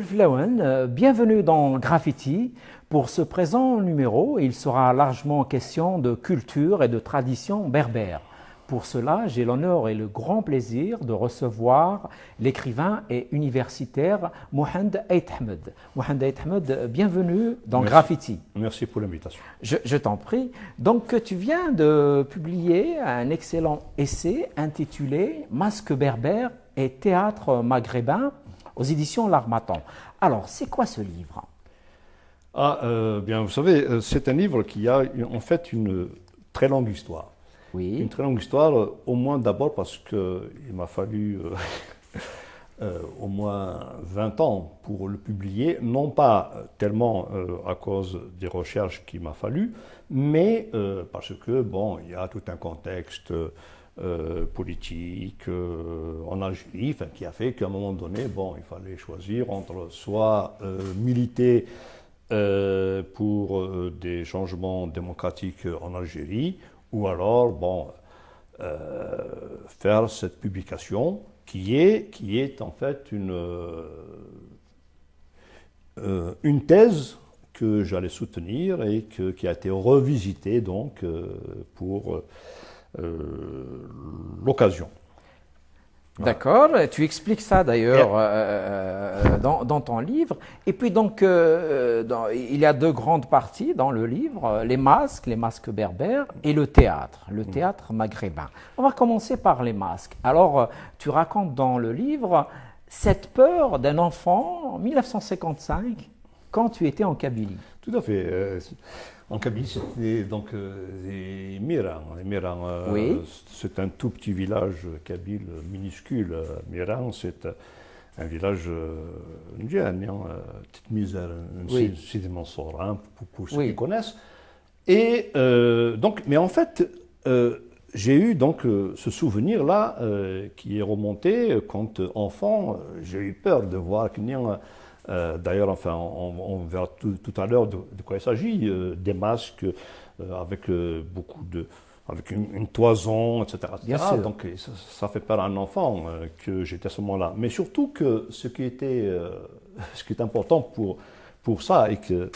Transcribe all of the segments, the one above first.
Flawen, bienvenue dans Graffiti. Pour ce présent numéro, il sera largement question de culture et de tradition berbère. Pour cela, j'ai l'honneur et le grand plaisir de recevoir l'écrivain et universitaire Mohand Aït-Ahmed. Mohand Aït-Ahmed, bienvenue dans Graffiti. Merci pour l'invitation. Je t'en prie. Donc, tu viens de publier un excellent essai intitulé Masque berbère et théâtre maghrébin aux éditions L'Harmattan. Alors, c'est quoi ce livre? Bien, vous savez, c'est un livre qui a en fait une très longue histoire. Oui. Une très longue histoire, au moins d'abord parce qu'il m'a fallu au moins 20 ans pour le publier, non pas tellement à cause des recherches qu'il m'a fallu, mais parce que, bon, il y a tout un contexte politique en Algérie, qui a fait qu'à un moment donné, bon, il fallait choisir entre soit militer pour des changements démocratiques en Algérie, ou alors, bon, faire cette publication qui est en fait une thèse que j'allais soutenir et qui a été revisitée donc pour l'occasion. D'accord, tu expliques ça d'ailleurs dans ton livre. Et puis donc, il y a deux grandes parties dans le livre, les masques berbères et le théâtre maghrébin. On va commencer par les masques. Alors, tu racontes dans le livre cette peur d'un enfant en 1955 quand tu étais en Kabylie. Tout à fait. En Kabylie, c'était donc les Miran. Les Miran, Oui. c'est un tout petit village kabyle minuscule. Miran, c'est un village indien, petite misère, Oui. c'est des Mansour, pour ceux Oui. qui connaissent. Et donc, mais en fait, j'ai eu donc ce souvenir-là qui est remonté quand enfant. J'ai eu peur de voir qu'il y a d'ailleurs, enfin, on verra tout à l'heure de quoi il s'agit, des masques avec avec une toison, etc. Bien sûr. Donc ça fait peur à un enfant que j'étais à ce moment-là. Mais surtout que ce qui est important pour ça et que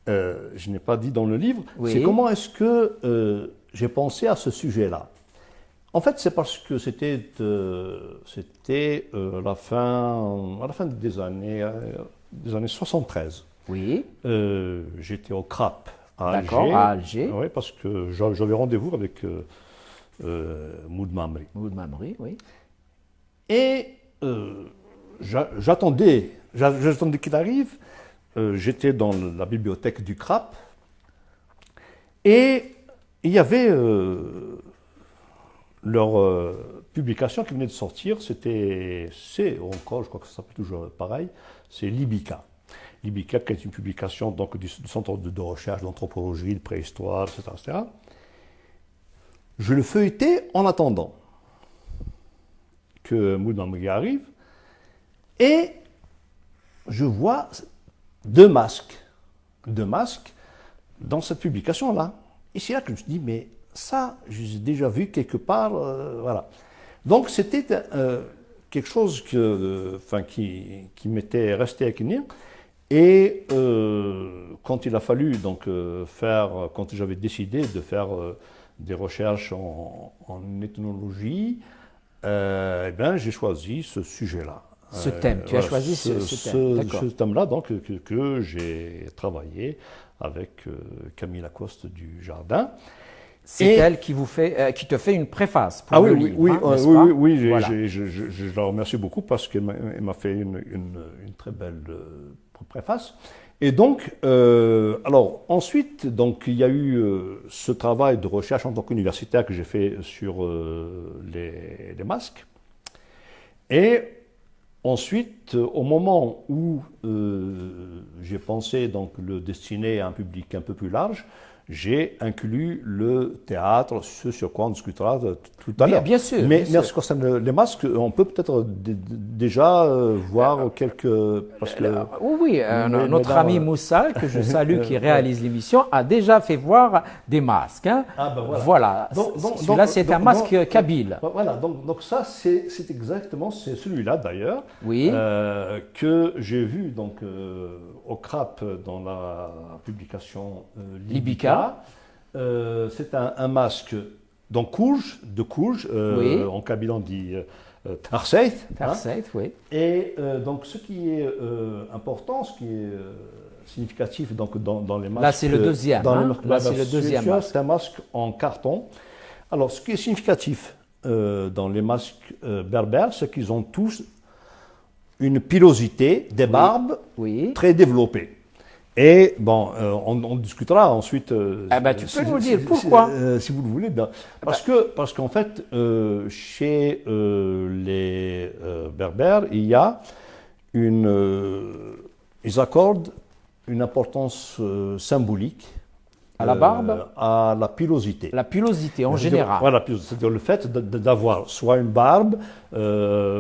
je n'ai pas dit dans le livre, Oui. c'est comment est-ce que j'ai pensé à ce sujet-là. En fait, c'est parce que c'était à la fin des années 73. Oui. J'étais au CRAP à Alger. D'accord, à Alger. Oui, parce que j'avais rendez-vous avec Moud Mamri. Moud Mamri, oui. Et j'attendais qu'il arrive. J'étais dans la bibliothèque du CRAP et il y avait leur publication qui venait de sortir, c'est encore, je crois que ça s'appelle toujours pareil, c'est Libica. Libica, qui est une publication donc, du Centre de recherche d'anthropologie, de préhistoire, etc. Je le feuilletais en attendant que Moud Mamri arrive et je vois deux masques dans cette publication-là. Et c'est là que je me suis dit, mais ça, je l'ai déjà vu quelque part, voilà. Donc c'était quelque chose qui m'était resté avec une. Et quand il a fallu donc quand j'avais décidé de faire des recherches en ethnologie, eh bien j'ai choisi ce sujet-là. Ce thème, tu as choisi ce thème. D'accord. Ce thème-là, donc, que j'ai travaillé avec Camille Lacoste du Jardin. C'est elle qui te fait une préface pour le livre. Oui, voilà. Je la remercie beaucoup parce qu'elle m'a fait une très belle préface. Et donc, alors ensuite, donc il y a eu ce travail de recherche en tant qu'universitaire que j'ai fait sur les masques. Et ensuite, au moment où j'ai pensé donc le destiner à un public un peu plus large, j'ai inclus le théâtre, ce sur quoi on discutera tout à l'heure. Bien sûr. Mais bien en ce qui concerne les masques, on peut peut-être déjà voir quelques... Parce que, oui, notre mesdames, ami Moussa, que je salue, qui réalise l'émission, a déjà fait voir des masques. Hein. Ah ben voilà. Voilà. Celui-là, c'est un masque kabyle. Voilà, donc ça, c'est exactement, c'est celui-là d'ailleurs, Oui. que j'ai vu donc, au CRAP dans la publication Libica. C'est un masque donc de courge, Oui. en kabyle on dit tarseit. Tarseit, oui. Et donc ce qui est important, ce qui est significatif donc, dans les masques. Là, c'est le deuxième. Là, c'est le deuxième masque. C'est un masque en carton. Alors, ce qui est significatif dans les masques berbères, c'est qu'ils ont tous une pilosité des barbes très développée. Et bon, on discutera ensuite. Tu peux nous dire pourquoi si vous le voulez. Parce qu'en fait, chez les berbères, il y a ils accordent une importance symbolique à la barbe, à la pilosité. La pilosité en général. Voilà, c'est-à-dire le fait d'avoir soit une barbe,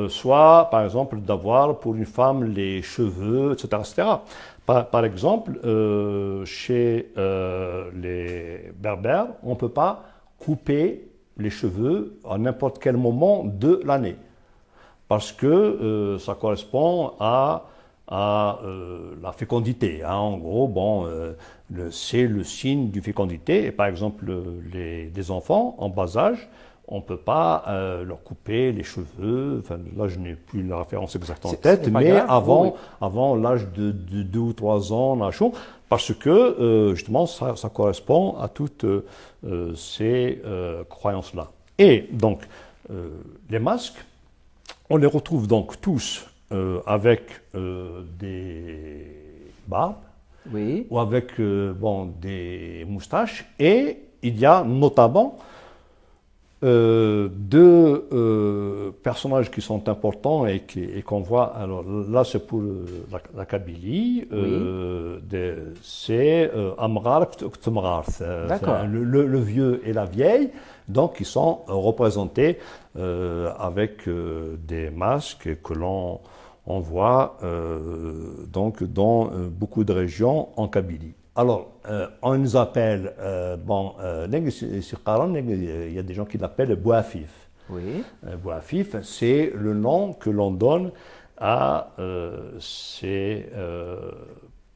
soit par exemple d'avoir pour une femme les cheveux, etc. etc. Par exemple, chez les berbères, on ne peut pas couper les cheveux à n'importe quel moment de l'année. Parce que ça correspond à la fécondité. Hein. En gros, c'est le signe d'une fécondité. Et par exemple, des enfants en bas âge, on ne peut pas leur couper les cheveux. Enfin, là, je n'ai plus la référence exacte en tête, mais grave, avant l'âge de 2 ou 3 ans, parce que justement, ça correspond à toutes ces croyances-là. Et donc, les masques, on les retrouve donc tous avec des barbes, ou avec des moustaches, et il y a notamment deux personnages qui sont importants et qu'on voit. Alors là, c'est pour la Kabylie, c'est Amrar Ktmrar, le vieux et la vieille, donc ils sont représentés avec des masques que l'on voit donc dans beaucoup de régions en Kabylie. Alors, on nous appelle, il y a des gens qui l'appellent Bouafif. Bouafif, c'est le nom que l'on donne à ces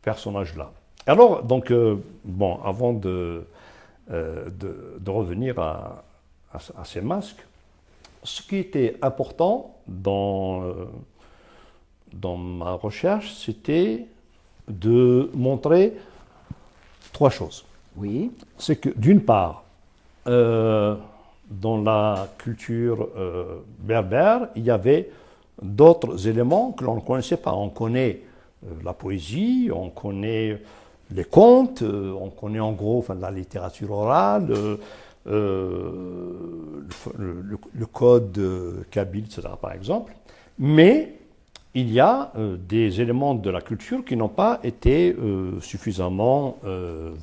personnages-là. Alors, donc, avant de revenir à ces masques, ce qui était important dans ma recherche, c'était de montrer 3 choses. C'est que d'une part, dans la culture berbère, il y avait d'autres éléments que l'on ne connaissait pas. On connaît la poésie, on connaît les contes, on connaît en gros la littérature orale, le code kabyle, etc. par exemple. Mais il y a des éléments de la culture qui n'ont pas été suffisamment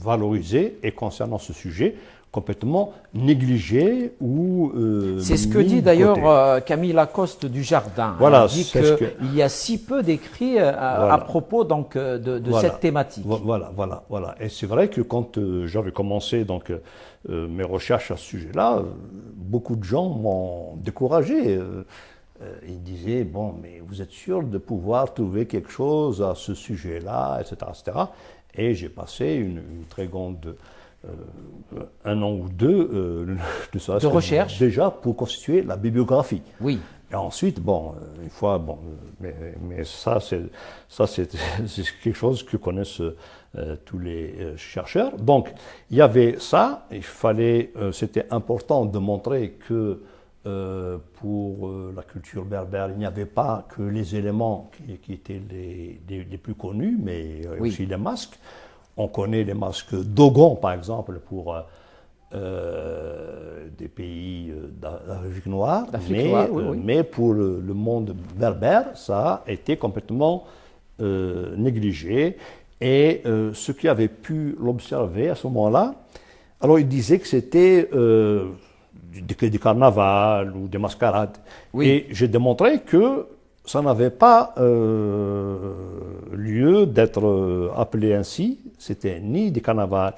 valorisés et concernant ce sujet, complètement négligés ou c'est ce que dit d'ailleurs Camille Lacoste du Jardin. Voilà, il dit qu'il y a si peu d'écrits à propos donc, de cette thématique. Voilà. Et c'est vrai que quand j'avais commencé donc, mes recherches à ce sujet-là, beaucoup de gens m'ont découragé. Ils disaient, bon, mais vous êtes sûr de pouvoir trouver quelque chose à ce sujet-là, etc., etc. Et j'ai passé une très grande... 1 an ou 2 de recherche déjà pour constituer la bibliographie. Oui. Et ensuite, une fois, mais ça c'est quelque chose que connaissent tous les chercheurs. Donc, il y avait ça. C'était important de montrer que pour la culture berbère, il n'y avait pas que les éléments qui étaient les plus connus, mais aussi les masques. On connaît les masques Dogon, par exemple, pour des pays d'Afrique noire, mais pour le monde berbère, ça a été complètement négligé. Et ceux qui avaient pu l'observer à ce moment-là Alors, il disait que c'était des carnavals ou des mascarades. Oui. Et j'ai démontré que ça n'avait pas lieu d'être appelé ainsi. C'était ni des carnavals,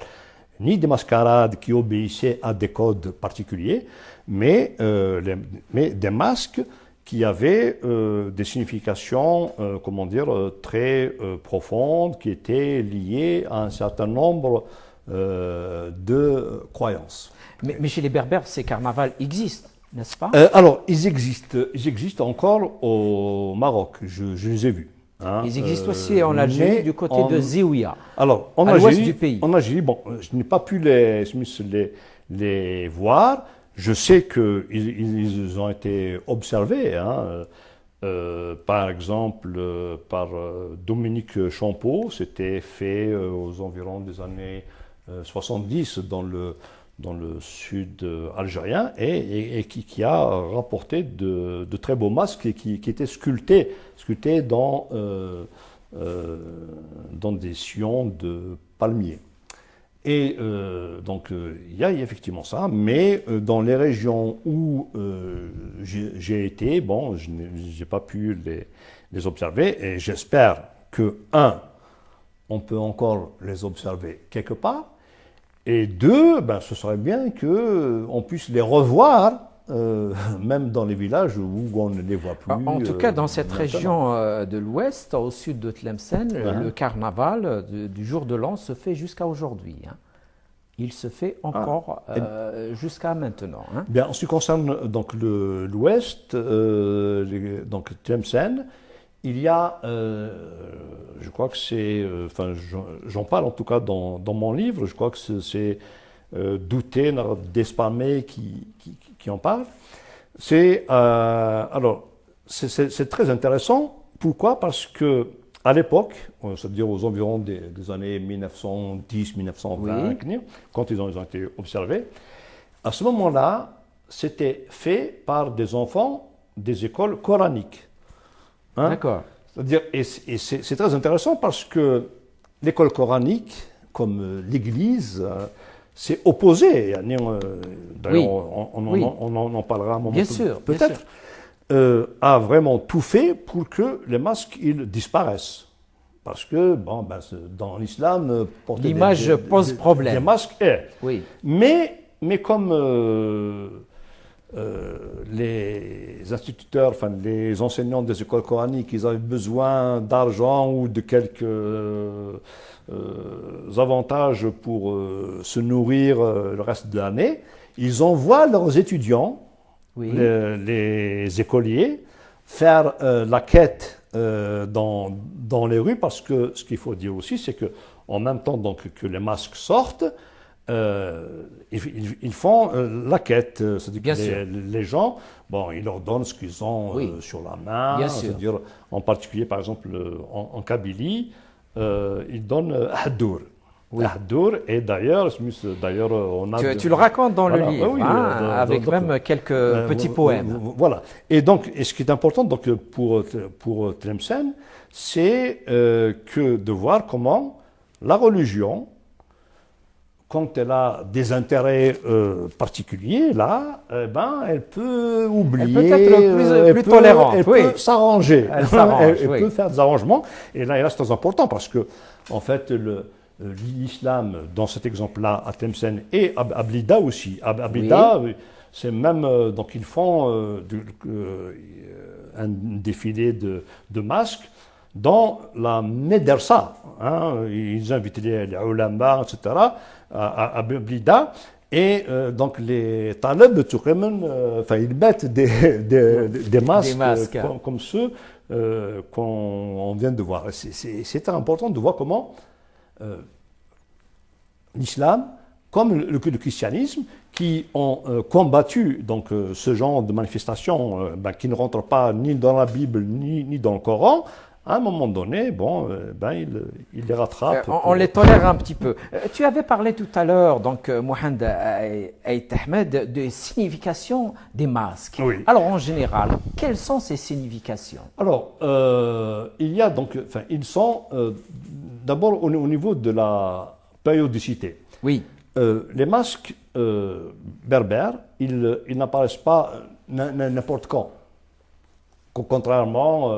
ni des mascarades qui obéissaient à des codes particuliers, mais des masques qui avaient des significations, comment dire, très profondes, qui étaient liées à un certain nombre de croyances. Mais chez les Berbères, ces carnavals existent, n'est-ce pas? Alors, ils existent encore au Maroc, je les ai vus. Hein. Ils existent aussi en Algérie, du côté de Ziouia, alors, en à Algérie, l'ouest du pays. En Algérie, bon, je n'ai pas pu les voir. Je sais qu'ils ont été observés, hein. Par exemple, par Dominique Champeau, c'était fait aux environs des années 70 dans le sud algérien et qui a rapporté de très beaux masques qui étaient sculptés dans des sillons de palmiers. Et donc il y a effectivement ça, mais dans les régions où j'ai été, bon, je n'ai pas pu les observer et j'espère que, on peut encore les observer quelque part, et deux, ben, ce serait bien qu'on puisse les revoir, même dans les villages où on ne les voit plus. En tout cas, dans cette maintenant. région de l'ouest, au sud de Tlemcen, le carnaval du jour de l'an se fait jusqu'à aujourd'hui. Hein. Il se fait encore jusqu'à maintenant. Hein. Bien, en ce qui concerne donc l'ouest, donc Tlemcen, il y a, je crois que c'est, enfin j'en parle en tout cas dans mon livre, je crois que c'est Douté, Despamé qui en parle. Alors, c'est très intéressant. Pourquoi? Parce que à l'époque, c'est-à-dire aux environs des années 1910-1920, oui, quand ils ont été observés, à ce moment-là, c'était fait par des enfants des écoles coraniques. Hein? D'accord. C'est-à-dire, et c'est très intéressant parce que l'école coranique, comme l'Église, s'est opposée. D'ailleurs, oui. on en parlera un moment peut-être. A vraiment tout fait pour que les masques ils disparaissent. Parce que, bon, ben, dans l'islam, porter l'image pose problème. Des masques est. Oui. Mais comme les instituteurs, enfin les enseignants des écoles coraniques, ils avaient besoin d'argent ou de quelques avantages pour se nourrir le reste de l'année, ils envoient leurs étudiants, oui, les écoliers, faire la quête dans les rues, parce que ce qu'il faut dire aussi, c'est que en même temps donc, que les masques sortent, ils font la quête. C'est-à-dire que les gens, bon, ils leur donnent ce qu'ils ont sur la main. C'est-à-dire, en particulier, par exemple, en Kabylie, ils donnent Haddour. Oui. Haddour, et d'ailleurs, on a... Tu le racontes dans le livre, oui, avec même quelques petits poèmes. Voilà. Et donc, ce qui est important donc, pour Tlemcen, c'est que de voir comment la religion, quand elle a des intérêts particuliers, là, elle peut oublier. Elle peut être plus tolérante. Elle peut s'arranger. Elle peut faire des arrangements. Et là, c'est très important parce que, en fait, l'islam, dans cet exemple-là, à Tlemcen et à Blida aussi. À Blida, c'est même. Donc, ils font un défilé de masques dans la Médersa. Hein, ils invitent les ulama, etc., à Blida. Et donc les talibs, ils mettent des masques comme ceux qu'on vient de voir. C'est très important de voir comment l'islam, comme le christianisme, qui ont combattu donc, ce genre de manifestations qui ne rentrent pas ni dans la Bible ni dans le Coran, à un moment donné, il les rattrape. On les tolère un petit peu. Tu avais parlé tout à l'heure, donc, Mohamed Aït Ahmed, des significations des masques. Oui. Alors, en général, quelles sont ces significations? Alors, il y a donc, ils sont d'abord au niveau de la périodicité. Oui. les masques berbères, ils n'apparaissent pas n'importe quand. Contrairement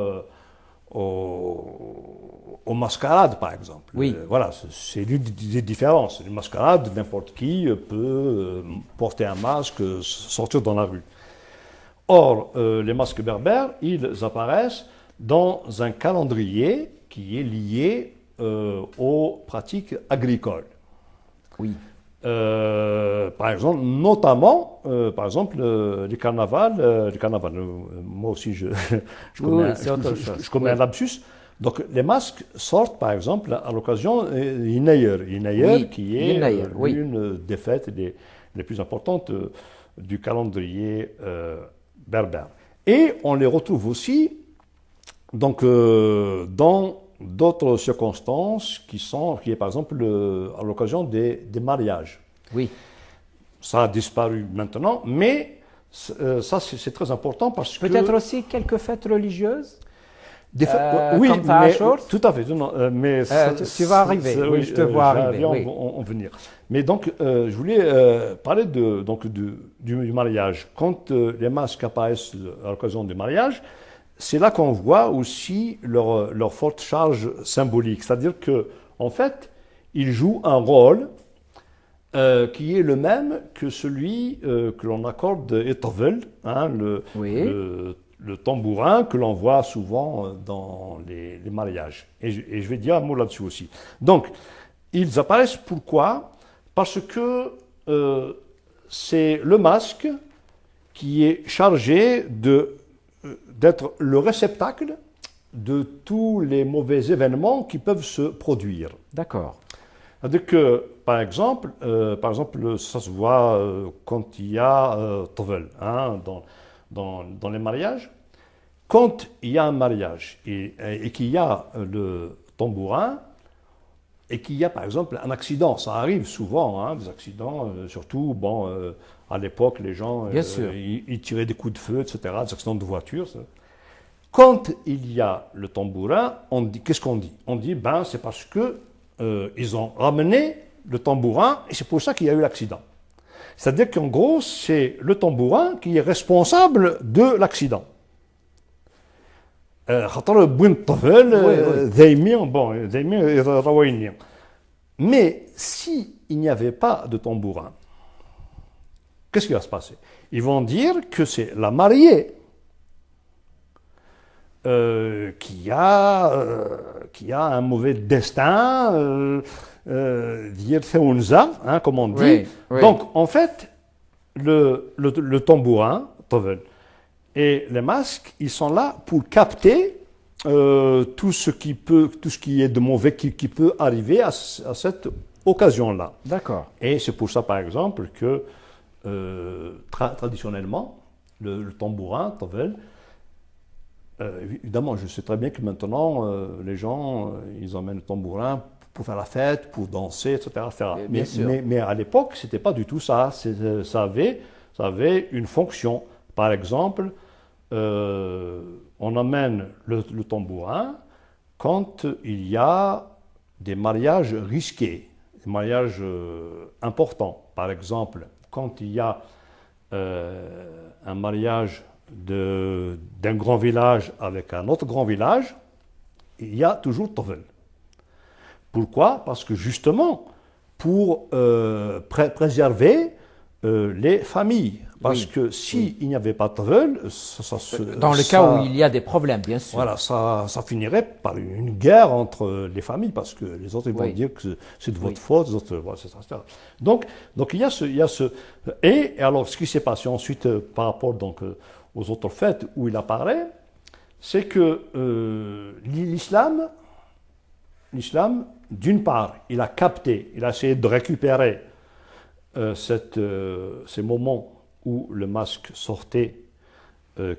aux mascarades, par exemple. Oui. Voilà, c'est l'une des différences. Une mascarade, n'importe qui peut porter un masque, sortir dans la rue. Or, les masques berbères, ils apparaissent dans un calendrier qui est lié aux pratiques agricoles. Oui. Par exemple, notamment, les carnavals, moi aussi je commets un lapsus. Donc les masques sortent par exemple à l'occasion Yinayer, qui est l'une des fêtes les plus importantes du calendrier berbère. Et on les retrouve aussi donc, dans d'autres circonstances qui est par exemple à l'occasion des mariages. Oui. Ça a disparu maintenant, mais ça c'est très important parce que... Peut-être aussi quelques fêtes religieuses oui, comme mais, tout à fait. Non, mais tu vas arriver, oui, je te vois arriver. Oui. En venir. Mais donc, je voulais parler du mariage. Quand les masques apparaissent à l'occasion du mariage, c'est là qu'on voit aussi leur forte charge symbolique. C'est-à-dire qu'en fait, ils jouent un rôle qui est le même que celui que l'on accorde à Etovel, hein, le tambourin que l'on voit souvent dans les mariages. Et je vais dire un mot là-dessus aussi. Donc, ils apparaissent pourquoi? Parce que c'est le masque qui est chargé d'être le réceptacle de tous les mauvais événements qui peuvent se produire. D'accord. C'est-à-dire que, par exemple, ça se voit quand il y a Tovel, hein, dans les mariages. Quand il y a un mariage et qu'il y a le tambourin et qu'il y a, par exemple, un accident, ça arrive souvent, hein, des accidents, surtout, à l'époque, les gens ils tiraient des coups de feu, etc., des accidents de voiture. Ça. Quand il y a le tambourin, qu'est-ce qu'on dit? On dit, c'est parce que ils ont ramené le tambourin et c'est pour ça qu'il y a eu l'accident. C'est-à-dire qu'en gros, c'est le tambourin qui est responsable de l'accident. Mais s'il n'y avait pas de tambourin, qu'est-ce qui va se passer? Ils vont dire que c'est la mariée qui a un mauvais destin, hein, comme on dit. Oui, oui. Donc, en fait, le tambourin, et les masques, ils sont là pour capter tout ce qui est de mauvais qui peut arriver à cette occasion-là. D'accord. Et c'est pour ça, par exemple, que traditionnellement, le tambourin, évidemment, je sais très bien que maintenant, les gens, ils emmènent le tambourin pour faire la fête, pour danser, etc. Mais à l'époque, ce n'était pas du tout ça. Ça avait une fonction. Par exemple, on amène le tambourin quand il y a des mariages risqués, des mariages importants. Par exemple, quand il y a un mariage d'un grand village avec un autre grand village, il y a toujours Tovel. Pourquoi? Parce que justement, pour préserver les familles. Parce que s'il n'y avait pas Tovel, dans le cas où il y a des problèmes, bien sûr. Voilà, ça finirait par une guerre entre les familles, parce que les autres ils vont dire que c'est de votre faute, les autres, etc. Donc il y a ce. Et alors, ce qui s'est passé ensuite par rapport aux autres fêtes où il apparaît, c'est que l'islam, d'une part, il a capté, il a essayé de récupérer ces moments où le masque sortait,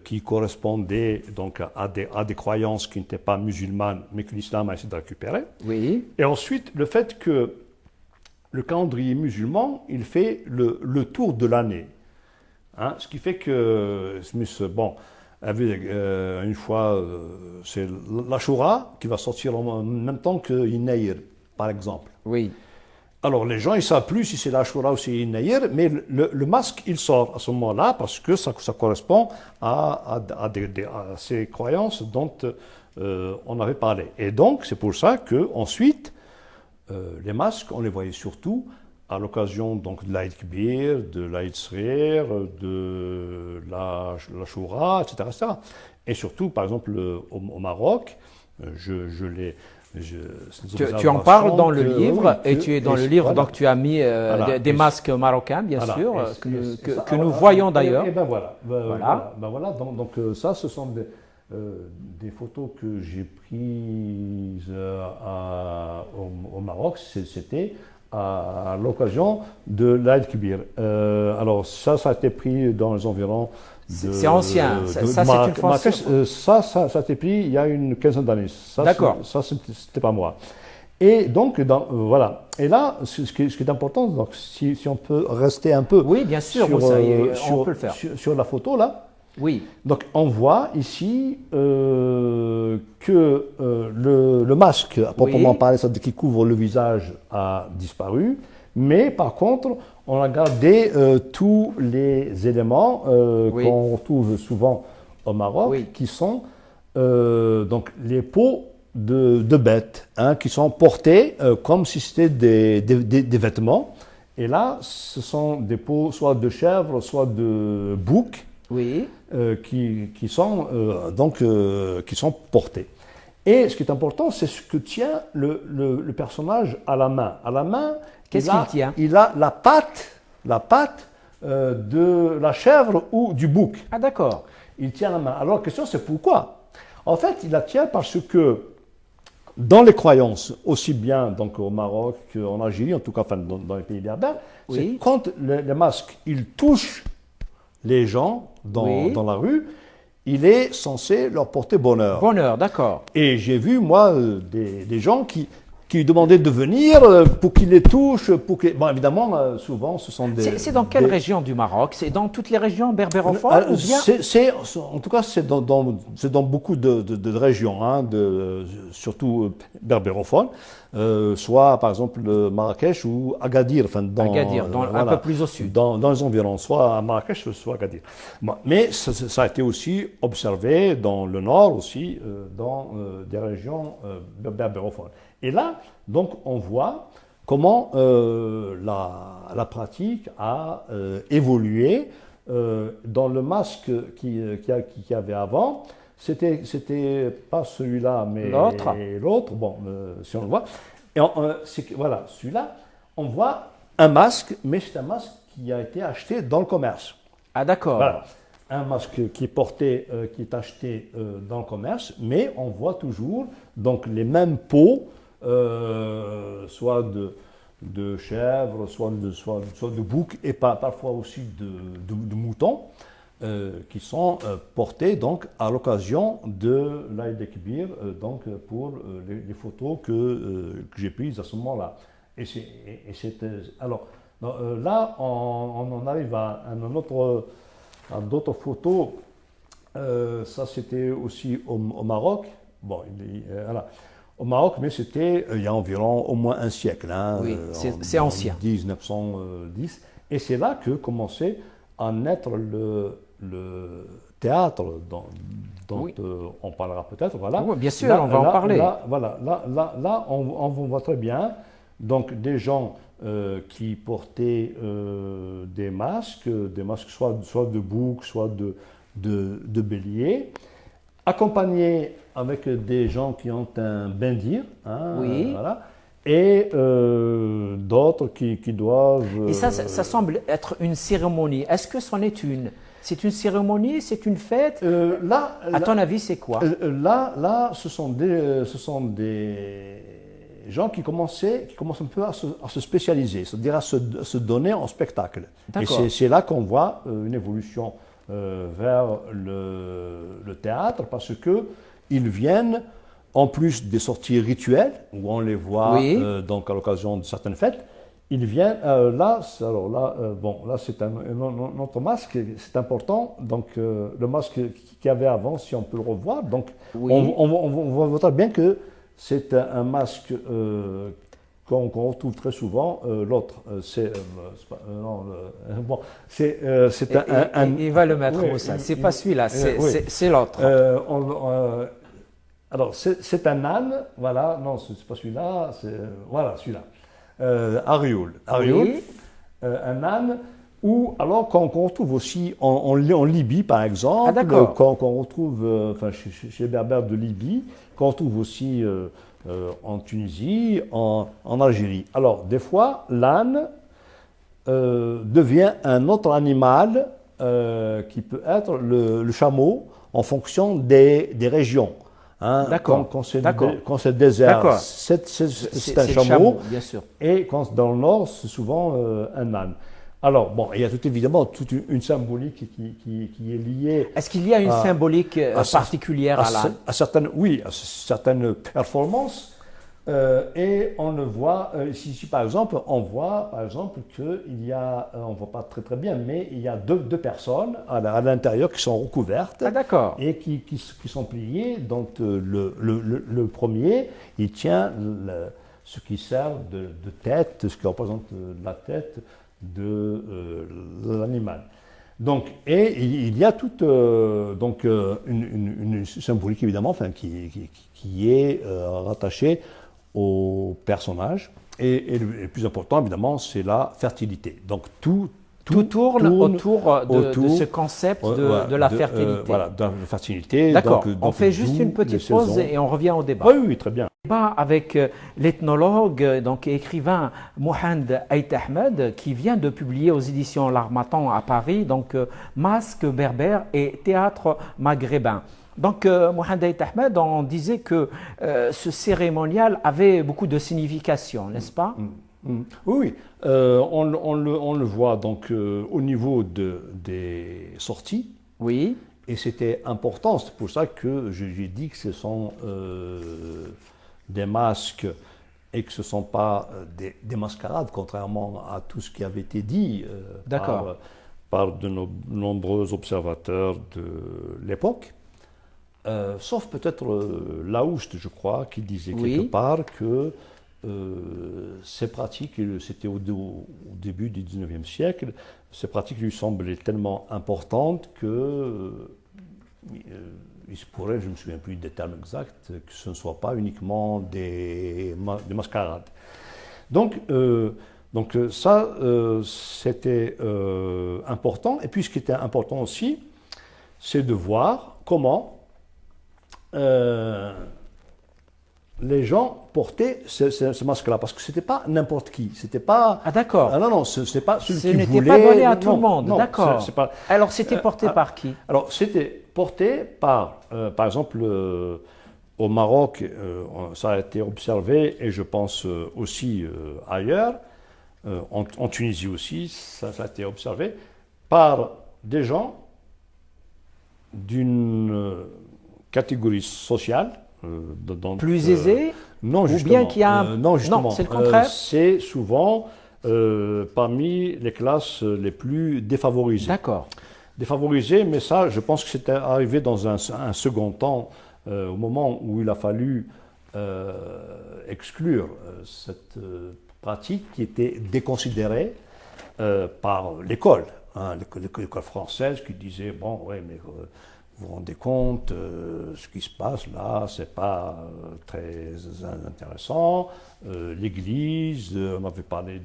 qui correspondaient donc à des croyances qui n'étaient pas musulmanes, mais que l'islam a essayé de récupérer. Oui. Et ensuite, le fait que le calendrier musulman, il fait le tour de l'année. Hein, ce qui fait que Smith, une fois, c'est l'Ashura qui va sortir en même temps que Yinaïr, par exemple. Oui. Alors, les gens, ils ne savent plus si c'est l'Ashura ou si c'est Naïr, mais le masque, il sort à ce moment-là parce que ça correspond à ces croyances dont on avait parlé. Et donc, c'est pour ça qu'ensuite, les masques, on les voyait surtout à l'occasion donc, de l'Aïd Kbir, de l'Aïd Srir, de l'Ashura, etc., etc. Et surtout, par exemple, au Maroc, je l'ai. Tu en parles dans le livre, et tu es dans le livre, voilà. donc tu as mis Voilà. des masques marocains, bien Voilà. sûr, que nous Alors, voyons d'ailleurs. Et ben voilà. Voilà. Voilà. Donc, ça, ce sont des photos que j'ai prises au Maroc. C'était à l'occasion de l'Aïd Kbir. Alors ça a été pris dans les environs c'est ancien, ça c'est une fois. Ça a été pris il y a une quinzaine d'années. D'accord. Ça, c'était pas moi. Et donc, voilà. Et là, ce qui est important, donc, si on peut rester un peu oui, bien sûr, on peut le faire. Sur la photo, là. Oui. Donc, on voit ici que le masque, à proprement parler, c'est-à-dire qui couvre le visage, a disparu. Mais par contre, on a gardé tous les éléments qu'on retrouve souvent au Maroc, qui sont donc les peaux de bêtes, qui sont portés comme si c'était des vêtements. Et là, ce sont des peaux soit de chèvre, soit de bouc, qui sont portés. Et ce qui est important, c'est ce que tient le personnage à la main. À la main, qu'est-ce qu'il tient? Il a la patte de la chèvre ou du bouc. Ah d'accord. Il tient la main. Alors la question, c'est pourquoi? En fait, il la tient parce que dans les croyances, aussi bien donc au Maroc qu'en Algérie, en tout cas dans les pays berbères, c'est quand les masques ils touchent les gens dans la rue, il est censé leur porter bonheur. Bonheur, d'accord. Et j'ai vu, moi, des gens qui demandaient de venir pour qu'ils les touchent. Bon, évidemment, souvent, ce sont des... C'est dans quelle région du Maroc? C'est dans toutes les régions berbérophones ou bien... En tout cas, c'est dans beaucoup de régions, surtout berbérophones. Soit, par exemple, Marrakech ou Agadir. Agadir, un peu plus au sud. Dans les environs, soit à Marrakech, soit à Agadir. Bon, mais ça a été aussi observé dans le nord, aussi, dans des régions berbérophones. Et là, donc, on voit comment la pratique a évolué. Dans le masque qu'il y avait avant, c'était pas celui-là, mais l'autre. Bon, si on le voit. Et voilà, celui-là, on voit un masque, mais c'est un masque qui a été acheté dans le commerce. Ah d'accord. Voilà. Un masque qui est acheté dans le commerce, mais on voit toujours donc les mêmes peaux, soit de chèvre, soit de bouc, et parfois aussi de moutons, qui sont portés donc à l'occasion de l'Aïd Kbir, donc pour les photos que j'ai prises à ce moment-là. Alors là, on en arrive à d'autres photos. Ça, c'était aussi au Maroc. Bon, voilà. Au Maroc, mais c'était il y a environ au moins un siècle. Oui, c'est ancien. 1910. Et c'est là que commençait à naître le théâtre dont on parlera peut-être. Voilà. Oui, bien sûr, on va en parler. Là, on voit très bien donc, des gens qui portaient des masques soit de bouc, soit de bélier, accompagnés avec des gens qui ont un bendir, voilà, et d'autres qui doivent... Et ça semble être une cérémonie. Est-ce que c'en est une? C'est une cérémonie, c'est une fête? À ton avis, c'est quoi? Là, ce sont des gens qui commencent un peu à se spécialiser, c'est-à-dire à se donner en spectacle. Et c'est là qu'on voit une évolution vers le théâtre, parce que ils viennent, en plus des sorties rituelles, où on les voit donc à l'occasion de certaines fêtes, ils viennent, là c'est un autre masque, c'est important, donc le masque qu'il y avait avant, si on peut le revoir, donc on voit très bien que c'est un masque qu'on retrouve très souvent, l'autre. C'est Il va le mettre oui, où ça? C'est pas celui-là, oui. c'est l'autre. Alors, c'est un âne, voilà, non, c'est pas celui-là, voilà, celui-là. Arioule. Oui. Un âne, ou alors qu'on retrouve aussi en Libye, par exemple, Ah, d'accord. qu'on retrouve chez les Berbères de Libye, qu'on retrouve aussi en Tunisie, en Algérie. Alors, des fois, l'âne devient un autre animal qui peut être le chameau en fonction des régions. Hein, D'accord. quand c'est désert, c'est un chameau, bien sûr. et quand dans le nord, c'est souvent un âne. Alors, bon, il y a évidemment toute une symbolique qui est liée. Est-ce qu'il y a une symbolique particulière à l'âne? Oui, à certaines performances. Et on le voit, ici par exemple, on voit par exemple qu'il y a, on ne voit pas très bien, mais il y a deux personnes à l'intérieur qui sont recouvertes et qui sont pliées. Donc le premier, il tient ce qui sert de tête, ce qui représente la tête de l'animal. Donc, et il y a toute une symbolique évidemment, qui est rattachée au personnage. Et le plus important, évidemment, c'est la fertilité. Donc, tout tourne autour de ce concept de la fertilité. Voilà, de la fertilité. D'accord. On fait juste une petite pause et on revient au débat. Oui, très bien. Débat avec l'ethnologue, donc écrivain Mohand Ait Ahmed, qui vient de publier aux éditions L'Harmattan à Paris, donc Masques berbères et théâtre maghrébin. Donc, Mohand Ait Ahmed, on disait que ce cérémonial avait beaucoup de signification, n'est-ce pas? Oui, on le voit donc au niveau des sorties. Oui. Et c'était important, c'est pour ça que j'ai dit que ce sont des masques et que ce ne sont pas des mascarades, contrairement à tout ce qui avait été dit par de nombreux observateurs de l'époque. Sauf peut-être Laoust, je crois, qui disait quelque part que ces pratiques, c'était au début du 19e siècle, ces pratiques lui semblaient tellement importantes que il se pourrait, je ne me souviens plus des termes exacts, que ce ne soit pas uniquement des mascarades. Donc ça, c'était important. Et puis ce qui était important aussi, c'est de voir comment les gens portaient ce masque-là, parce que c'était pas n'importe qui, c'était pas. Ah d'accord. Ah, non, c'est pas celui qui voulait. Ce n'était pas donné à tout le monde, d'accord. Pas. Alors c'était porté par qui? Alors c'était porté par exemple, au Maroc, ça a été observé, et je pense aussi ailleurs, en Tunisie aussi, ça a été observé, par des gens d'une catégorie sociale. Plus aisée? Non, justement. Ou bien qu'il y a non, justement. Non, c'est le contraire. C'est souvent parmi les classes les plus défavorisées. D'accord. Défavorisées, mais ça, je pense que c'est arrivé dans un second temps, au moment où il a fallu exclure cette pratique qui était déconsidérée par l'école. Hein, l'école française qui disait, bon, ouais, mais vous vous rendez compte, ce qui se passe là, c'est pas très intéressant. L'Église, on avait parlé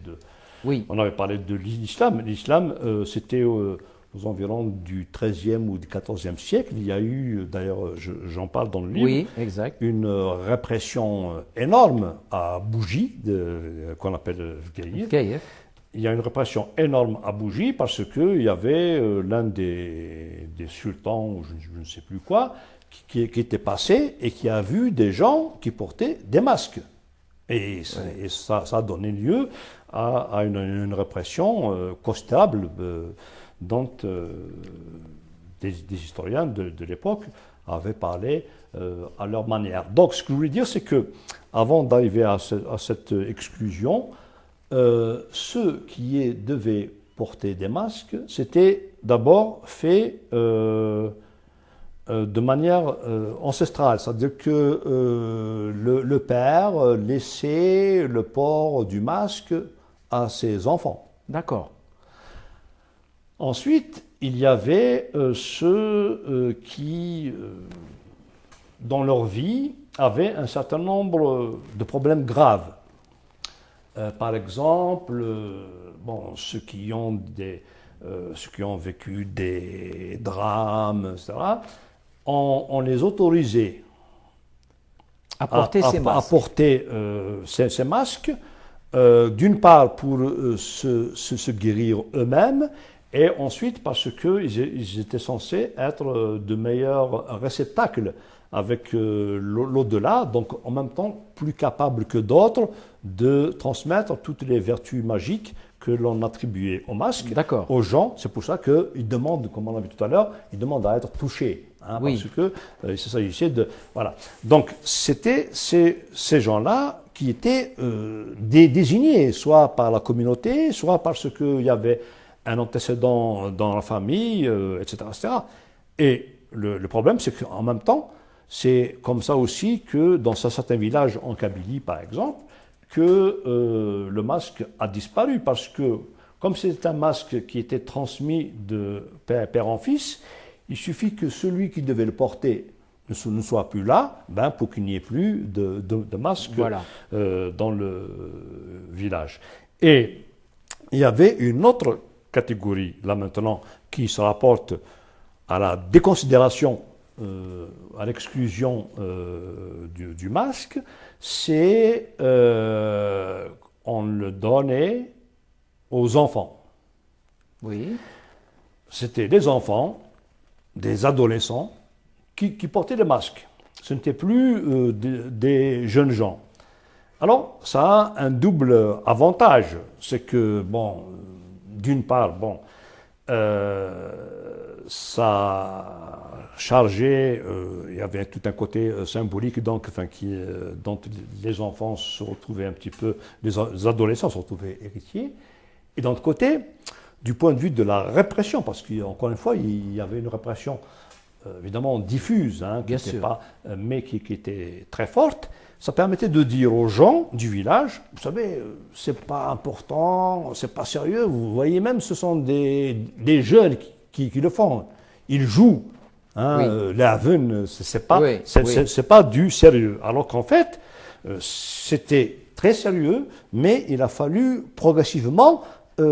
de l'islam. L'islam, c'était aux environs du XIIIe ou du XIVe siècle. Il y a eu, d'ailleurs, j'en parle dans le livre, une répression énorme à Bougie, qu'on appelle Vgaïev. Il y a une répression énorme à Bougie parce qu'il y avait l'un des sultans, ou je ne sais plus quoi, qui était passé et qui a vu des gens qui portaient des masques. Et ça a donné lieu à une répression considérable dont des historiens de l'époque avaient parlé à leur manière. Donc ce que je voulais dire, c'est que avant d'arriver à cette exclusion, ceux qui devaient porter des masques, c'était d'abord fait de manière ancestrale, c'est-à-dire que le père laissait le port du masque à ses enfants. D'accord. Ensuite, il y avait ceux qui, dans leur vie, avaient un certain nombre de problèmes graves. Par exemple, bon, ceux qui ont vécu des drames, etc., on les autorisait À porter ces à masques. porter ces masques, d'une part pour se guérir eux-mêmes, et ensuite parce qu'ils étaient censés être de meilleurs réceptacles avec l'au-delà, donc en même temps plus capables que d'autres de transmettre toutes les vertus magiques que l'on attribuait au masque aux gens. C'est pour ça qu'ils demandent, comme on l'a vu tout à l'heure, ils demandent à être touchés. Hein, Oui. Parce que il s'agissait de... Voilà. Donc, c'était ces gens-là qui étaient désignés, soit par la communauté, soit parce qu'il y avait un antécédent dans la famille, etc., etc. Et le problème, c'est qu'en même temps, c'est comme ça aussi que dans certains villages en Kabylie, par exemple, que le masque a disparu, parce que comme c'est un masque qui était transmis de père en fils, il suffit que celui qui devait le porter ne soit plus là, pour qu'il n'y ait plus de masque dans le village. Et il y avait une autre catégorie, là maintenant, qui se rapporte à la déconsidération, à l'exclusion du masque, c'est on le donnait aux enfants. Oui. C'était des enfants, des adolescents qui portaient des masques. Ce n'étaient plus des jeunes gens. Alors, ça a un double avantage. C'est que, bon, d'une part, bon, ça chargeait, il y avait tout un côté symbolique, donc, dont les enfants se retrouvaient un petit peu, les adolescents se retrouvaient héritiers. Et d'un autre côté, du point de vue de la répression, parce qu'encore une fois, il y avait une répression évidemment diffuse, hein, mais qui était très forte, ça permettait de dire aux gens du village, vous savez, c'est pas important, c'est pas sérieux, vous voyez même, ce sont des jeunes qui le font, ils jouent, hein, les Haven, c'est pas du sérieux, alors qu'en fait, c'était très sérieux, mais il a fallu progressivement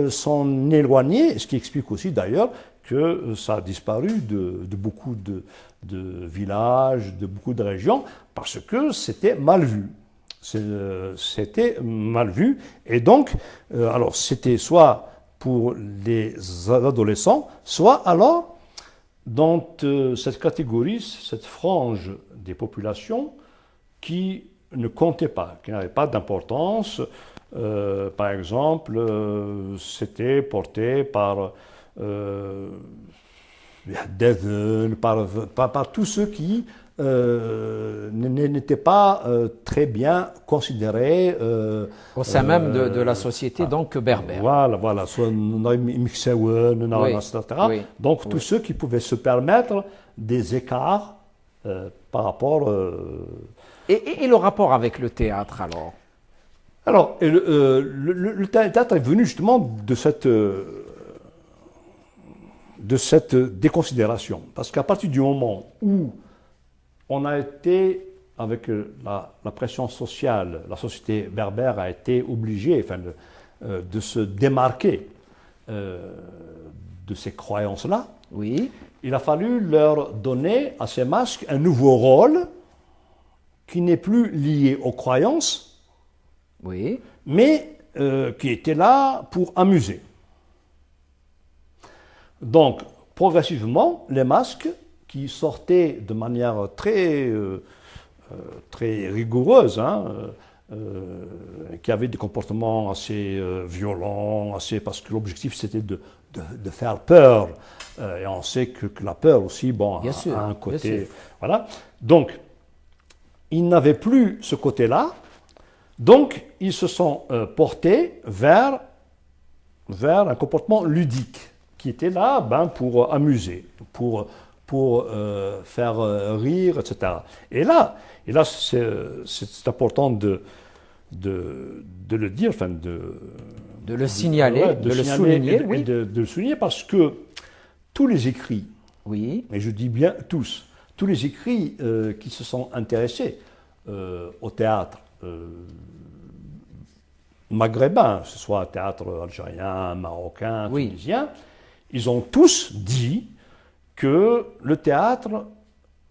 s'en éloigner, ce qui explique aussi d'ailleurs que ça a disparu de beaucoup de villages, de beaucoup de régions, parce que c'était mal vu. C'était mal vu. Et donc, alors c'était soit pour les adolescents, soit alors dans cette catégorie, cette frange des populations qui ne comptait pas, qui n'avait pas d'importance. Par exemple, c'était porté par par tous ceux qui n'étaient pas très bien considérés au sein même de la société donc berbère. Voilà, soit etc. Donc tous ceux qui pouvaient se permettre des écarts par rapport... Et le rapport avec le théâtre alors? Alors, le théâtre est venu justement de cette déconsidération. Parce qu'à partir du moment où on a été, avec la pression sociale, la société berbère a été obligée de se démarquer de ces croyances-là, il a fallu leur donner à ces masques un nouveau rôle qui n'est plus lié aux croyances, mais qui était là pour amuser. Donc, progressivement, les masques qui sortaient de manière très rigoureuse, qui avaient des comportements assez violents, parce que l'objectif c'était de faire peur. Et on sait que la peur aussi, a un côté... Voilà. Donc, ils n'avaient plus ce côté-là. Donc, ils se sont portés vers un comportement ludique, qui était là pour amuser, pour pour faire rire, etc. Et là c'est important de le dire, enfin de le signaler, de le souligner, oui. De le souligner parce que tous les écrits, oui. et je dis bien tous les écrits qui se sont intéressés au théâtre maghrébin, que ce soit théâtre algérien, marocain, oui. tunisien, ils ont tous dit que le théâtre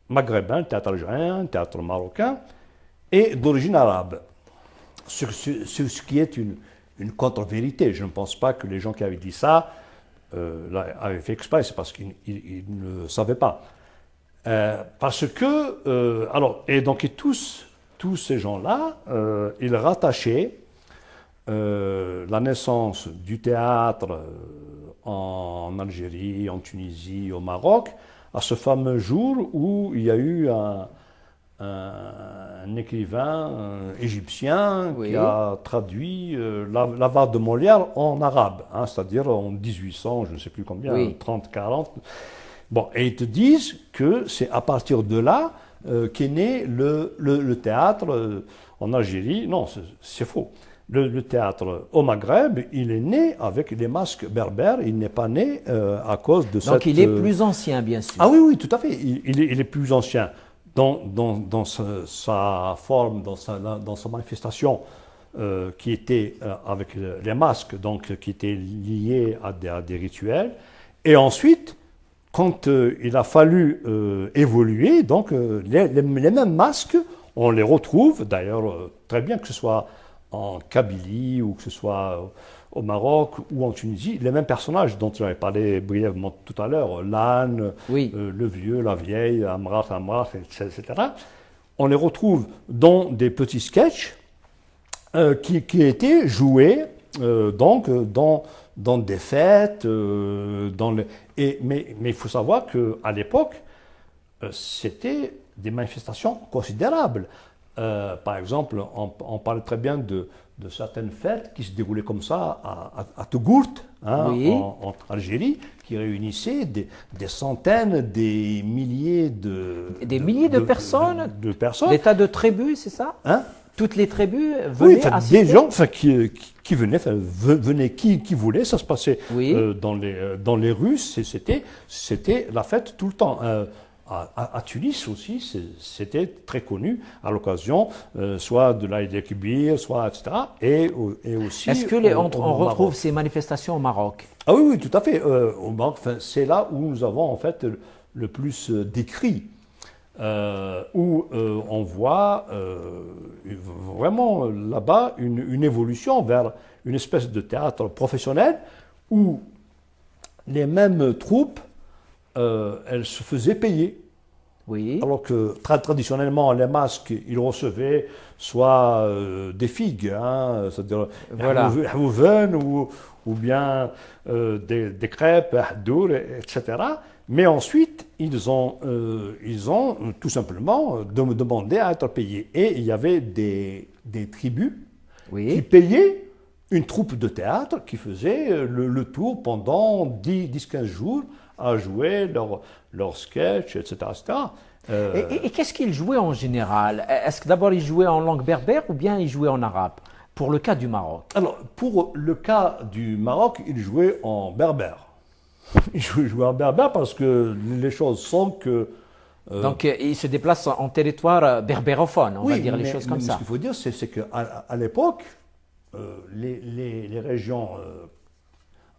maghrébin, le théâtre algérien, le théâtre marocain est d'origine arabe. Ce qui est une contre-vérité. Je ne pense pas que les gens qui avaient dit ça avaient fait exprès, c'est parce qu'ils ne savaient pas. Parce que, et tous ces gens-là, ils rattachaient la naissance du théâtre en Algérie, en Tunisie, au Maroc, à ce fameux jour où il y a eu un écrivain égyptien oui. qui a traduit l'avare de Molière en arabe, hein, c'est-à-dire en 1800, je ne sais plus combien, oui. 30, 40. Bon, et ils te disent que c'est à partir de là qu'est né le théâtre en Algérie. Non, c'est faux. Le théâtre au Maghreb, il est né avec les masques berbères, il n'est pas né à cause de Donc il est plus ancien, bien sûr. Ah oui, oui, tout à fait, il est plus ancien. Dans sa forme, dans sa manifestation, qui était avec les masques, donc qui était lié à des rituels. Et ensuite, quand il a fallu évoluer, donc les mêmes masques, on les retrouve d'ailleurs très bien, que ce soit en Kabylie ou que ce soit au Maroc ou en Tunisie, les mêmes personnages dont j'avais parlé brièvement tout à l'heure, l'âne, oui. Le vieux, la vieille, Amrat, etc. On les retrouve dans des petits sketchs qui étaient joués donc dans des fêtes, mais il faut savoir qu'à l'époque, c'était des manifestations considérables. Par exemple, on parle très bien de certaines fêtes qui se déroulaient comme ça à Tougourt, hein, oui. en Algérie, qui réunissaient des centaines, des milliers de personnes. L'état de tribu, c'est ça, hein? Toutes les tribus venaient assister. Des gens qui venaient, qui voulaient, ça se passait oui. Dans les rues, c'était la fête tout le temps. À Tunis aussi, c'était très connu à l'occasion, soit de l'Aïd el-Kibir, soit etc. Et aussi. Est-ce que on retrouve ces manifestations au Maroc? Ah oui, oui, tout à fait. Au Maroc, c'est là où nous avons en fait le plus d'écrits, où on voit vraiment là-bas une évolution vers une espèce de théâtre professionnel où les mêmes troupes elles se faisaient payer. Oui. Alors que traditionnellement, les masques, ils recevaient soit des figues, hein, c'est-à-dire voilà. ou bien des crêpes, etc. Mais ensuite, ils ont tout simplement demandé à être payés. Et il y avait des tribus oui. qui payaient une troupe de théâtre qui faisait le tour pendant 10-15 jours à jouer leur sketch, etc. Et qu'est-ce qu'ils jouaient en général? Est-ce que d'abord ils jouaient en langue berbère ou bien ils jouaient en arabe? Pour le cas du Maroc. Alors, pour le cas du Maroc, ils jouaient en berbère. Ils jouaient en berbère parce que les choses sont que... Donc, ils se déplacent en territoire berbérophone, on va dire les choses comme ça. Ce qu'il faut dire, c'est qu'à l'époque, les régions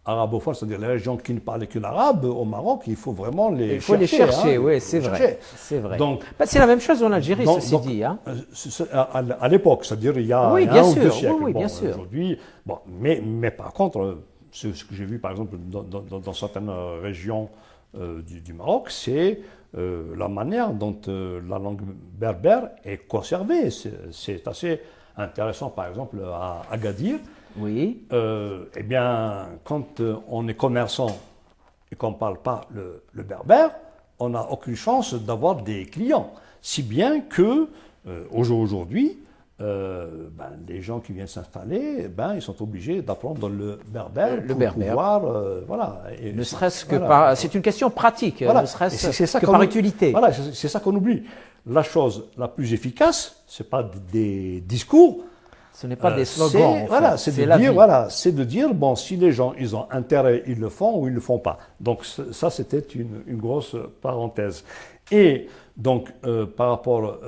arabophones, c'est-à-dire les régions qui ne parlaient que l'arabe, au Maroc, il faut vraiment les chercher. Il faut les chercher, hein, oui, c'est vrai. C'est vrai. C'est la même chose en Algérie, ceci dit. Hein. À l'époque, c'est-à-dire il y a, oui, un ou deux siècles. Oui, bien sûr. Aujourd'hui, mais par contre, ce que j'ai vu, par exemple, dans certaines régions du Maroc, c'est la manière dont la langue berbère est conservée. C'est assez intéressant, par exemple, à Agadir. Oui. Eh bien, quand on est commerçant et qu'on ne parle pas le berbère, on n'a aucune chance d'avoir des clients. Si bien que, aujourd'hui, les gens qui viennent s'installer, ils sont obligés d'apprendre le berbère Le pour berbère. pouvoir, voilà. Et Ne serait-ce que voilà. par... C'est une question pratique, Voilà. ne serait-ce Et c'est ça que qu'on par ou- utilité. Voilà, c'est ça qu'on oublie. La chose la plus efficace, c'est pas des discours. Ce n'est pas des slogans. en fait. Voilà, c'est de la dire, vie. voilà, c'est de dire, bon, si les gens, ils ont intérêt, ils le font ou ils le font pas. Donc ça, c'était une grosse parenthèse. Et donc, par rapport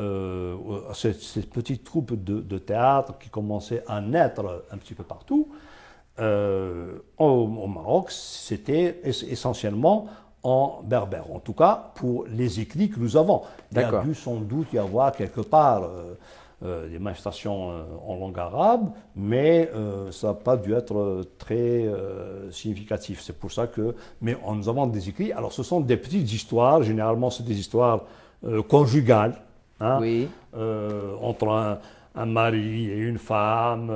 à ces petites troupes de théâtre qui commençaient à naître un petit peu partout, au Maroc, c'était essentiellement en berbère, en tout cas pour les écrits que nous avons. Il y a D'accord. dû sans doute y avoir quelque part des manifestations en langue arabe, mais ça n'a pas dû être très significatif. C'est pour ça que, mais nous avons des écrits. Alors ce sont des petites histoires, généralement c'est des histoires conjugales, hein, Oui. entre un mari et une femme,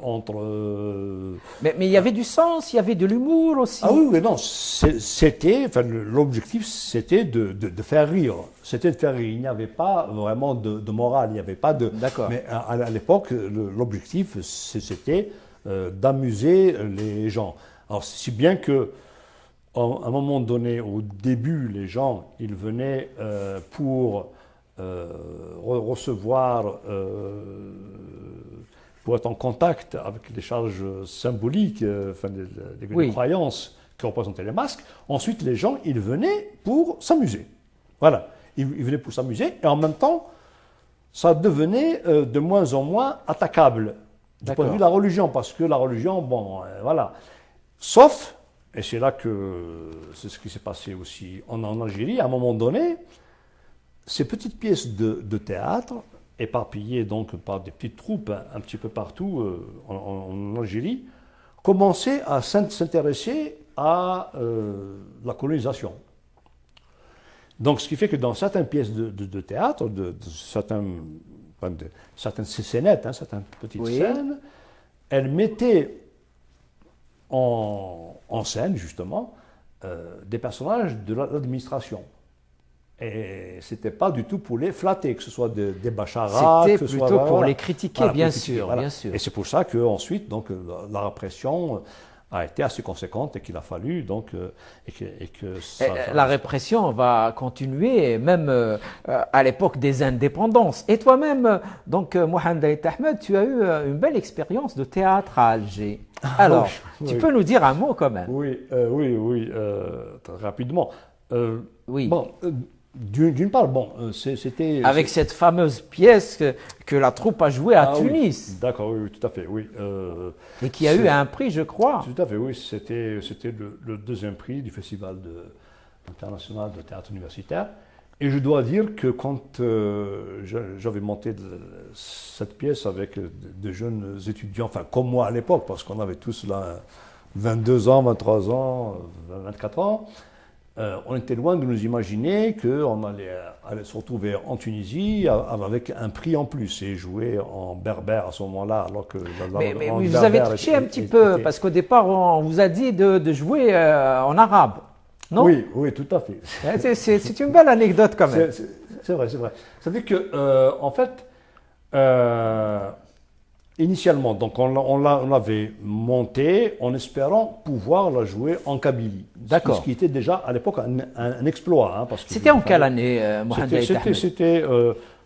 entre... Mais il y avait du sens, il y avait de l'humour aussi. Ah oui, oui, non, c'était, enfin, l'objectif, c'était de faire rire. C'était de faire rire. Il n'y avait pas vraiment de morale, il n'y avait pas de... D'accord. Mais à l'époque, l'objectif, c'était d'amuser les gens. Alors, si bien que, à un moment donné, au début, les gens, ils venaient pour recevoir, pour être en contact avec les charges symboliques, les Oui. croyances que représentaient les masques. Ensuite, les gens, ils venaient pour s'amuser. Voilà, ils venaient pour s'amuser et en même temps, ça devenait de moins en moins attaquable du point de vue de la religion, parce que la religion, bon, voilà. Sauf, et c'est là que c'est ce qui s'est passé aussi en Algérie, à un moment donné, ces petites pièces de théâtre, éparpillées donc par des petites troupes un petit peu partout en Algérie, commençaient à s'intéresser à la colonisation. Donc, ce qui fait que dans certaines pièces de théâtre, certaines scénettes, hein, certaines petites scènes, elles mettaient en scène, justement, des personnages de l'administration. Et ce n'était pas du tout pour les flatter, que ce soit des bacharats, c'était plutôt pour les critiquer, bien sûr, voilà. bien sûr. Et c'est pour ça qu'ensuite, donc, la répression a été assez conséquente et qu'il a fallu, donc, la répression va continuer, même à l'époque des indépendances. Et toi-même, donc, Mohamed Aït Ahmed, tu as eu une belle expérience de théâtre à Alger. Alors, tu peux nous dire un mot quand même? Oui, très rapidement. Oui. Bon, d'une part, bon, c'était... Avec cette fameuse pièce que la troupe a jouée à Tunis. Oui. D'accord, oui, tout à fait, oui. Et qui a eu un prix, je crois. Tout à fait, oui. C'était le deuxième prix du Festival international de théâtre universitaire. Et je dois dire que quand j'avais monté cette pièce avec de jeunes étudiants, enfin comme moi à l'époque, parce qu'on avait tous là 22 ans, 23 ans, 24 ans, on était loin de nous imaginer qu'on allait se retrouver en Tunisie avec un prix en plus et jouer en berbère à ce moment-là, alors que mais vous avez triché un petit peu, parce qu'au départ, on vous a dit de jouer en arabe, non? Oui, tout à fait. C'est une belle anecdote quand même. C'est vrai, c'est vrai. Ça veut dire que, en fait, initialement, donc on l'avait monté en espérant pouvoir la jouer en Kabylie. D'accord. Ce qui était déjà à l'époque un exploit. Hein, c'était en quelle année, Mohamed Aït Ahmed? C'était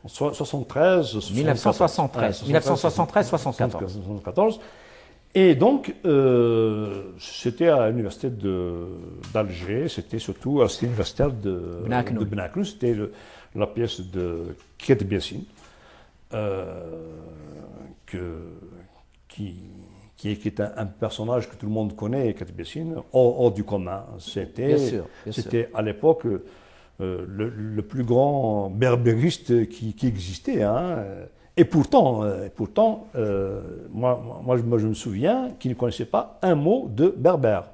73, 1973, 1974. Et donc, c'était à l'université d'Alger, c'était surtout à l'université de Benaknoun. C'était la pièce de Kiet Biassin. Qui est un personnage que tout le monde connaît, Kiet Biassin, hors du commun. C'était à l'époque le plus grand berbériste qui existait. Hein. Et pourtant, moi, je me souviens qu'il ne connaissait pas un mot de berbère.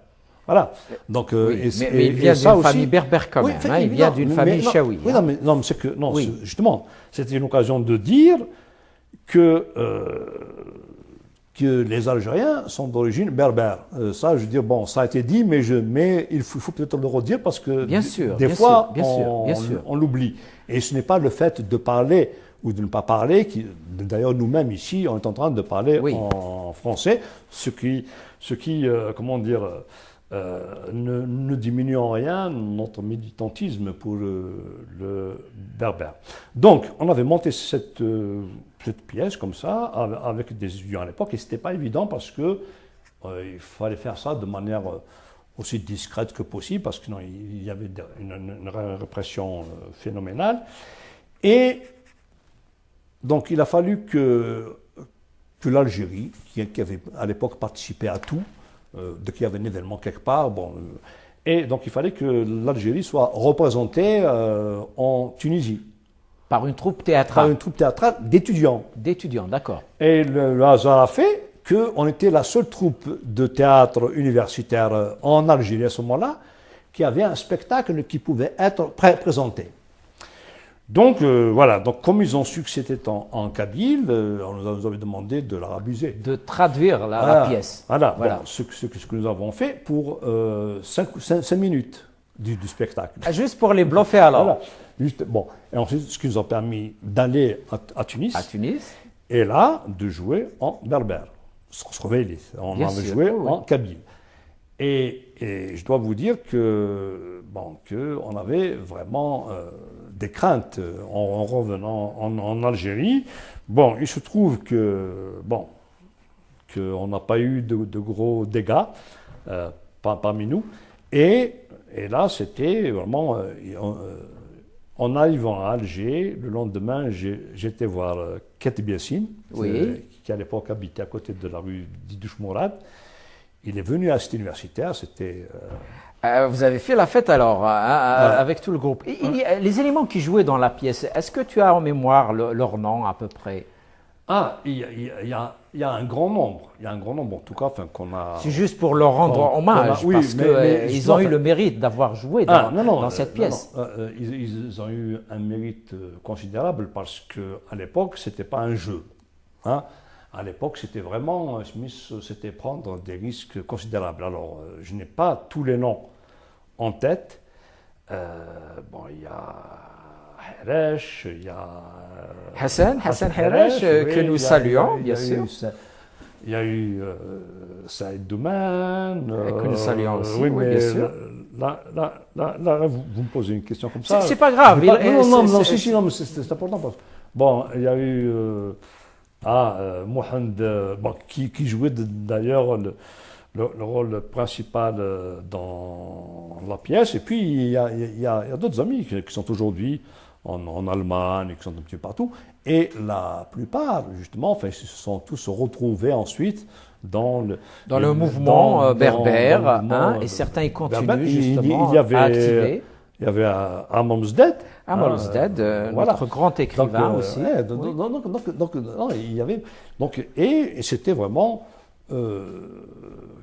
Voilà. Donc, mais il vient d'une famille berbère quand même. Il vient d'une famille chaoui. Oui, non, mais c'est que, non, justement, c'était une occasion de dire que les Algériens sont d'origine berbère. Ça, je veux dire, bon, ça a été dit, mais il faut peut-être le redire parce que des fois, on l'oublie. Et ce n'est pas le fait de parler ou de ne pas parler. D'ailleurs, nous-mêmes ici, on est en train de parler en français, ce qui comment dire, ne diminue en rien notre militantisme pour le berbère. Donc, on avait monté cette pièce comme ça, avec des étudiants à l'époque, et ce n'était pas évident parce que il fallait faire ça de manière aussi discrète que possible, parce qu'il y avait une répression phénoménale. Et donc, il a fallu que l'Algérie, qui avait à l'époque participé à tout, dès qu'il y avait un événement quelque part, et donc il fallait que l'Algérie soit représentée en Tunisie. Par une troupe théâtrale. Par une troupe théâtrale d'étudiants. D'étudiants, d'accord. Et le hasard a fait qu'on était la seule troupe de théâtre universitaire en Algérie à ce moment-là qui avait un spectacle qui pouvait être présenté. Donc voilà, donc comme ils ont su que c'était en kabyle, on nous avait demandé de leur abuser. De traduire la pièce. Voilà. Bon, ce que nous avons fait pour 5 minutes du spectacle. Juste pour les bluffer alors. Voilà. Juste, bon. Et ensuite, ce qui nous a permis d'aller à Tunis. À Tunis. Et là, de jouer en berbère. On avait joué en kabyle. Et je dois vous dire que on avait vraiment des craintes en revenant en Algérie. Bon, il se trouve qu'on n'a pas eu de gros dégâts parmi nous. Et là, c'était vraiment en arrivant à Alger, le lendemain, j'étais voir Khatib Yassine, qui à l'époque habitait à côté de la rue Didouche Mourad. Il est venu à cette universitaire, c'était... vous avez fait la fête alors, avec tout le groupe. Les éléments qui jouaient dans la pièce, est-ce que tu as en mémoire leur nom à peu près? Il y a un grand nombre. Il y a un grand nombre, en tout cas, qu'on a... C'est juste pour leur rendre hommage, parce qu'ils ont eu le mérite d'avoir joué dans cette pièce. Ils ont eu un mérite considérable parce qu'à l'époque, ce n'était pas un jeu. Hein. À l'époque, c'était vraiment, Smith, c'était prendre des risques considérables. Alors, je n'ai pas tous les noms en tête. Il y a Haresh, il y a Hassan Haresh, que nous saluons, bien sûr. Il y a eu Saïd Douman. Que nous saluons aussi, oui, bien sûr. Là, vous me posez une question comme ça. C'est pas grave. Non, c'est important. Bon, il y a eu Mohamed, qui jouait d'ailleurs le rôle principal dans la pièce. Et puis, il y a d'autres amis qui sont aujourd'hui en Allemagne, qui sont un petit peu partout. Et la plupart, justement, ils se sont tous retrouvés ensuite dans le mouvement berbère. Et certains y continuent justement à activer. Il y avait Amr Msded. Amr Msded, notre grand écrivain aussi. Et c'était vraiment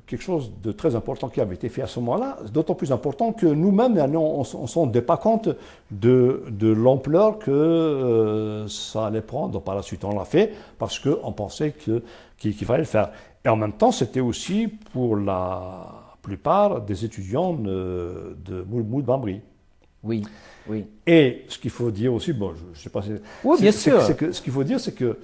quelque chose de très important qui avait été fait à ce moment-là, d'autant plus important que nous-mêmes, on ne s'en rendait pas compte de l'ampleur que ça allait prendre par la suite. On l'a fait parce qu'on pensait qu'il fallait le faire. Et en même temps, c'était aussi pour la plupart des étudiants de Mouloud Bambri. Oui. Et ce qu'il faut dire aussi, je ne sais pas si... Oui, bien sûr. Ce qu'il faut dire, c'est que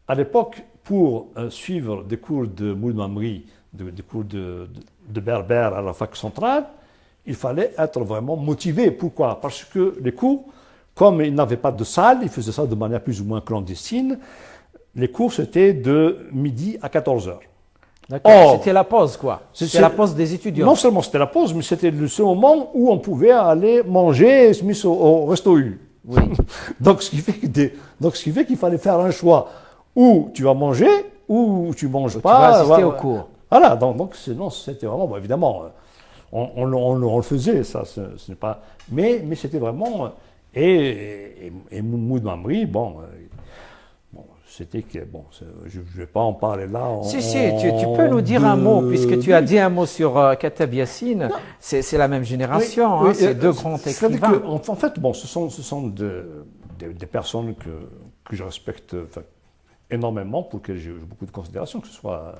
à l'époque, pour suivre des cours de Mouloud Bambri, des cours de berbère à la fac centrale, il fallait être vraiment motivé. Pourquoi? Parce que les cours, comme ils n'avaient pas de salle, ils faisaient ça de manière plus ou moins clandestine, les cours c'était de midi à 14h. D'accord. C'était la pause, quoi. C'était la pause des étudiants. Non seulement c'était la pause, mais c'était le seul moment où on pouvait aller manger au resto U. Oui. Donc, ce qui fait qu'il fallait faire un choix. Ou tu vas manger, ou tu ne manges pas. Tu vas assister au cours. Voilà, donc c'était vraiment, évidemment, on le faisait, ça, ce n'est pas... Mais c'était vraiment... Et Mouloud Bambri, c'était que, je ne vais pas en parler là. Si, tu peux nous dire un mot, puisque tu as dit un mot sur Khatib Yassine. C'est la même génération, c'est deux grands écrivains. En fait, ce sont des personnes que je respecte énormément, pour lesquelles j'ai beaucoup de considération, que ce soit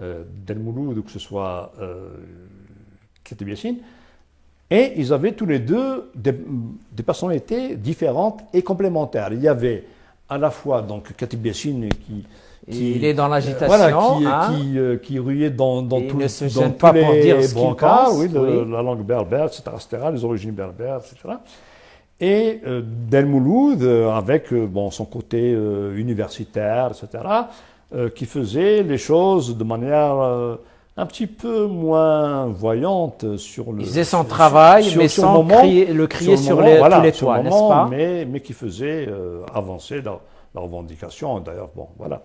Del Mouloud ou que ce soit Khatib Yassine. Et ils avaient tous les deux des personnalités différentes et complémentaires. Il y avait à la fois donc Khatib Yassine il est dans l'agitation, voilà, qui ruait dans il ne se dans gêne tous pas pour dire ce qu'il brancards, pense. oui, Oui. la langue berbère, etc., les origines berbères, etc. Et Del Mouloud, avec bon, son côté universitaire, etc., qui faisait les choses de manière un petit peu moins voyante sur le. Il faisait son travail, mais sur sans moment, le crier sur voilà, tous les sur le toits, n'est-ce moment, pas? mais qui faisait avancer la revendication. D'ailleurs, bon, voilà.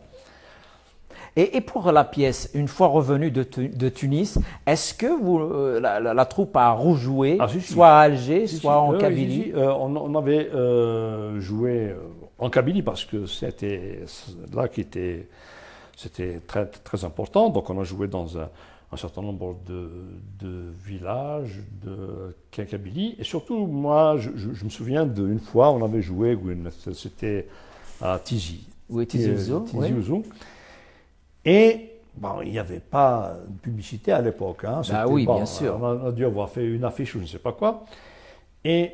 Et pour la pièce, une fois revenu de Tunis, est-ce que la troupe a rejoué, Ah, si, si. soit à Alger, Si, soit si, en oui, Kabylie? si, si. On avait joué en Kabylie parce que c'était là c'était très, très important. Donc on a joué dans un certain nombre de villages de Kabylie. Et surtout, moi, je me souviens d'une fois, on avait joué, c'était à Tizi. Oui, Tizi Ouzou. Tizi Ouzou. Et bon, il n'y avait pas de publicité à l'époque. Hein. Ah oui, bon, bien sûr. On a dû avoir fait une affiche ou je ne sais pas quoi. Et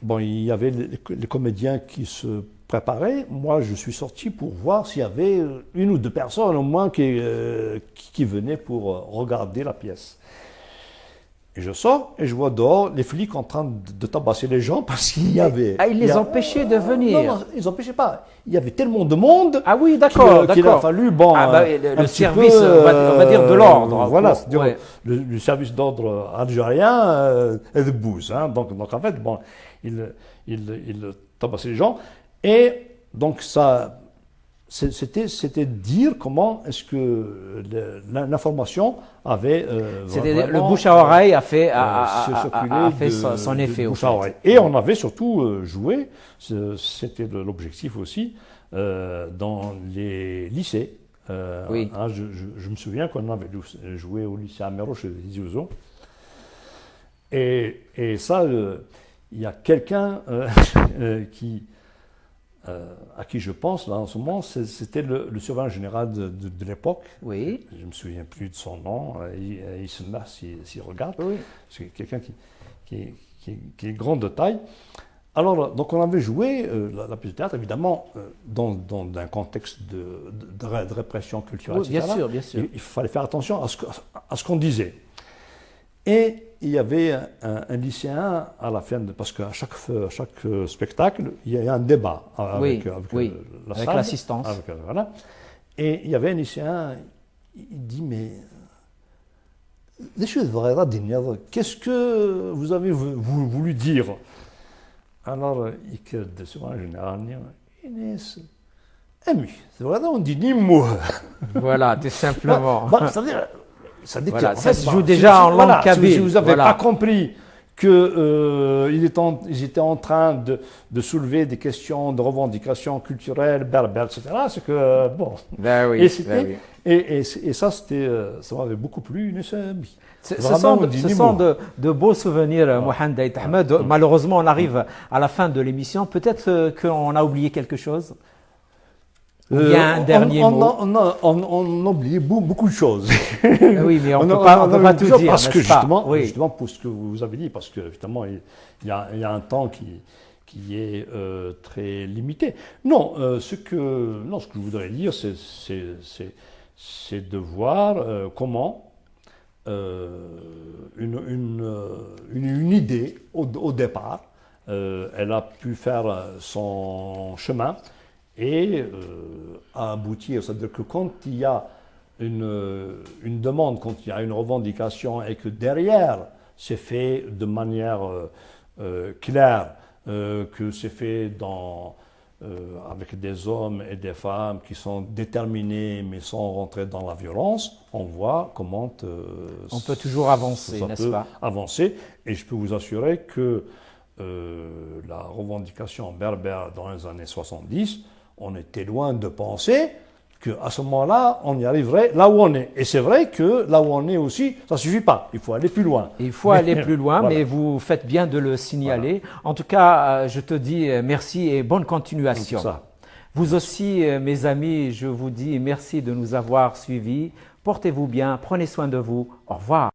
bon, il y avait les comédiens qui se préparaient. Moi, je suis sorti pour voir s'il y avait une ou deux personnes au moins qui venaient pour regarder la pièce. Et je sors et je vois dehors les flics en train de tabasser les gens parce qu'il y avait. Ah, ils les empêchaient de venir. Non, ils n'empêchaient pas. Il y avait tellement de monde. Ah oui, d'accord, qu'il a d'accord. fallu, bon, Ah bah, un le petit service, peu, on va dire de l'ordre. Voilà, pour- c'est-à-dire ouais. le service d'ordre algérien est de bouse. Hein. Donc en fait, bon, il tabassait les gens. Et donc ça. C'était dire comment est-ce que l'information avait C'était vraiment, le bouche à oreille a fait, circulé a fait de- son de effet. au bouche à fait. oreille. Et on avait surtout joué, c'était l'objectif aussi, dans les lycées. Oui. Hein, je me souviens qu'on avait joué au lycée Amero chez Tizi Ouzou. Et ça, il y a quelqu'un à qui je pense là en ce moment, c'était le surveillant général de l'époque. Oui. Je ne me souviens plus de son nom. Il se met s'il regarde. Oui. C'est quelqu'un qui est grand de taille. Alors, donc on avait joué la pièce de théâtre, évidemment, dans un contexte de répression culturelle, Oui, bien etc. sûr, bien sûr. Il fallait faire attention à ce qu'on disait. Et il y avait un lycéen à la fin, parce qu'à chaque spectacle, il y a un débat avec, oui, avec salle, l'assistance. Voilà. Et il y avait un lycéen, il dit, mais qu'est-ce que vous avez voulu dire? Alors, il que sur un général, c'est vrai, on dit ni mot. Voilà, tout simplement. C'est-à-dire, Voilà, en ça fait, se joue déjà en langue kabyle. Si vous n'avez Voilà. pas compris qu'ils étaient en train de soulever des questions de revendications culturelles, berbères, etc., c'est que, bon. Ben oui, Et, ben oui. et ça, ça m'avait beaucoup plu. Ce Vraiment, sont de beaux souvenirs, Mohamed Aït Ahmed. Malheureusement, on arrive à la fin de l'émission. Peut-être qu'on a oublié quelque chose. Ou il y a un dernier mot. On a oublié beaucoup de choses. Oui, mais on ne peut pas tout dire, parce que n'est-ce pas? justement, pour ce que vous avez dit, parce que évidemment, il y a un temps qui est très limité. Non, ce que je voudrais dire, c'est de voir comment une idée au départ, elle a pu faire son chemin et aboutir. C'est-à-dire que quand il y a une demande, quand il y a une revendication et que derrière c'est fait de manière claire, que c'est fait avec des hommes et des femmes qui sont déterminés mais sans rentrer dans la violence, on voit comment on peut toujours avancer, n'est-ce pas? Avancer, et je peux vous assurer que la revendication berbère dans les années 70, on était loin de penser qu'à ce moment-là, on y arriverait là où on est. Et c'est vrai que là où on est aussi, ça ne suffit pas. Il faut aller plus loin. Il faut aller plus loin, voilà. Mais vous faites bien de le signaler. Voilà. En tout cas, je te dis merci et bonne continuation. Vous aussi, mes amis, je vous dis merci de nous avoir suivis. Portez-vous bien, prenez soin de vous. Au revoir.